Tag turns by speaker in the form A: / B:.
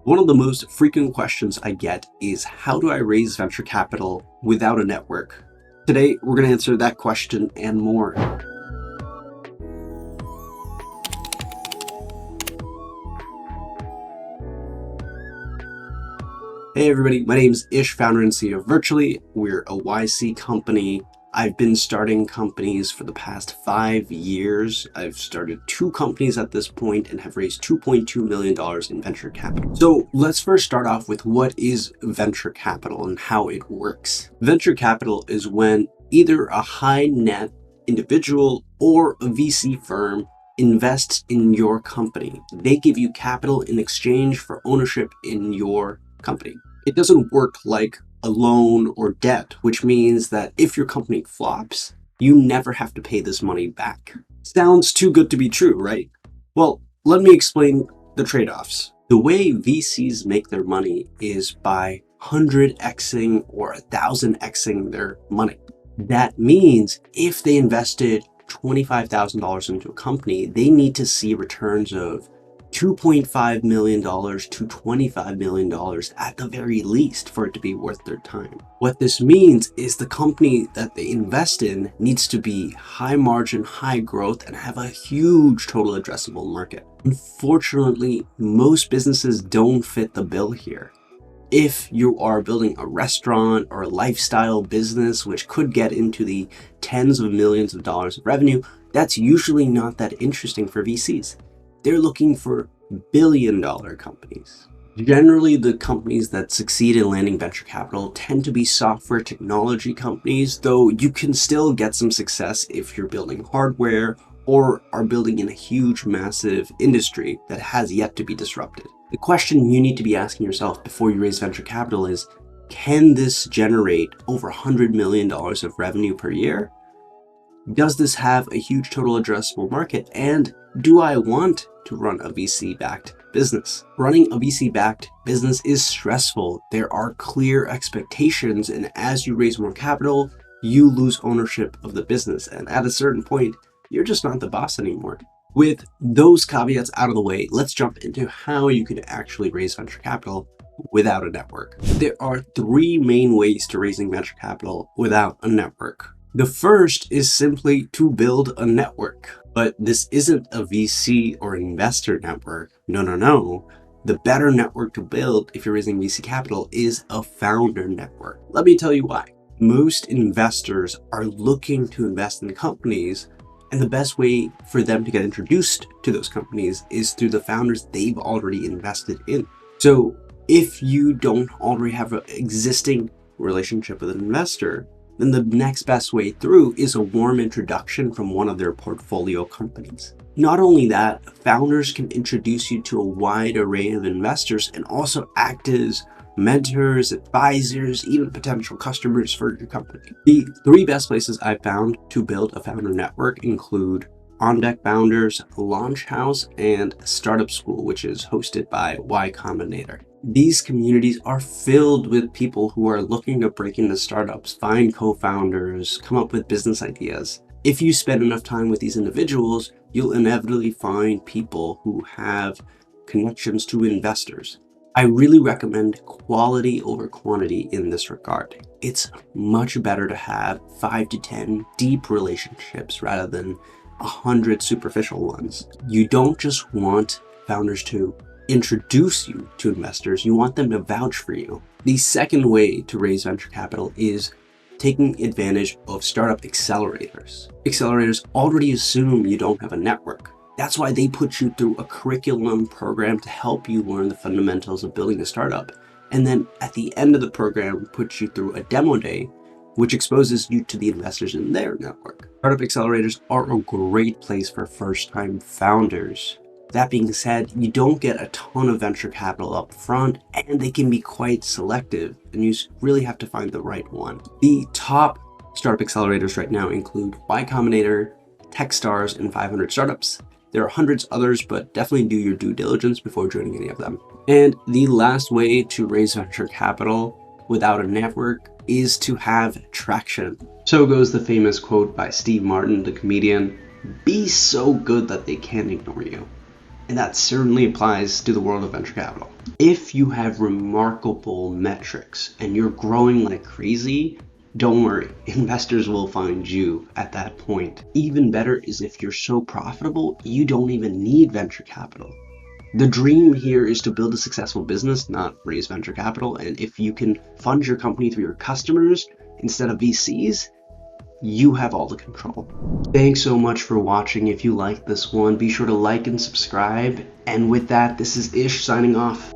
A: One of the most frequent questions I get is, how do I raise venture capital without a network? Today, we're going to answer that question and more. Hey everybody, my name is Ish, founder and CEO of Virtually. We're a YC company. I've been starting companies for the past 5 years. I've started 2 companies at this point and have raised $2.2 million in venture capital. So let's first start off with what is venture capital and how it works. Venture capital is when either a high net individual or a VC firm invests in your company. They give you capital in exchange for ownership in your company. It doesn't work like a loan or debt, which means that if your company flops, you never have to pay this money back. Sounds too good to be true, right? Well, let me explain the trade-offs. The way VCs make their money is by 100xing or 1000xing their money. That means if they invested $25,000 into a company, they need to see returns of $2.5 million to $25 million at the very least for it to be worth their time. What this means is the company that they invest in needs to be high margin, high growth, and have a huge total addressable market. Unfortunately, most businesses don't fit the bill here. If you are building a restaurant or a lifestyle business, which could get into the tens of millions of dollars of revenue, that's usually not that interesting for VCs. They're looking for billion-dollar companies. Generally, the companies that succeed in landing venture capital tend to be software technology companies, though you can still get some success if you're building hardware or are building in a huge, massive industry that has yet to be disrupted. The question you need to be asking yourself before you raise venture capital is, can this generate over $100 million of revenue per year? Does this have a huge total addressable market? And do I want to run a VC-backed business? Running a VC-backed business is stressful. There are clear expectations, and as you raise more capital, you lose ownership of the business. And at a certain point, you're just not the boss anymore. With those caveats out of the way, let's jump into how you can actually raise venture capital without a network. There are 3 main ways to raising venture capital without a network. The first is simply to build a network, but this isn't a VC or investor network. No. The better network to build if you're raising VC capital is a founder network. Let me tell you why. Most investors are looking to invest in companies, and the best way for them to get introduced to those companies is through the founders they've already invested in. So if you don't already have an existing relationship with an investor, then the next best way through is a warm introduction from one of their portfolio companies. Not only that, founders can introduce you to a wide array of investors and also act as mentors, advisors, even potential customers for your company. The 3 best places I've found to build a founder network include On Deck Founders, Launch House, and Startup School, which is hosted by Y Combinator. These communities are filled with people who are looking to break into startups, find co-founders, come up with business ideas. If you spend enough time with these individuals, you'll inevitably find people who have connections to investors. I really recommend quality over quantity in this regard. It's much better to have 5 to 10 deep relationships rather than 100 superficial ones. You don't just want founders to introduce you to investors, you want them to vouch for you. The second way to raise venture capital is taking advantage of startup accelerators. Accelerators already assume you don't have a network. That's why they put you through a curriculum program to help you learn the fundamentals of building a startup. And then at the end of the program, put you through a demo day, which exposes you to the investors in their network. Startup accelerators are a great place for first-time founders. That being said, you don't get a ton of venture capital up front, and they can be quite selective, and you really have to find the right one. The top startup accelerators right now include Y Combinator, Techstars, and 500 Startups. There are hundreds others, but definitely do your due diligence before joining any of them. And the last way to raise venture capital without a network is to have traction. So goes the famous quote by Steve Martin, the comedian, "Be so good that they can't ignore you." And that certainly applies to the world of venture capital. If you have remarkable metrics and you're growing like crazy, don't worry, investors will find you at that point. Even better is if you're so profitable, you don't even need venture capital. The dream here is to build a successful business, not raise venture capital. And if you can fund your company through your customers instead of VCs, you have all the control. Thanks so much for watching. If you liked this one, be sure to like and subscribe. And with that, this is Ish signing off.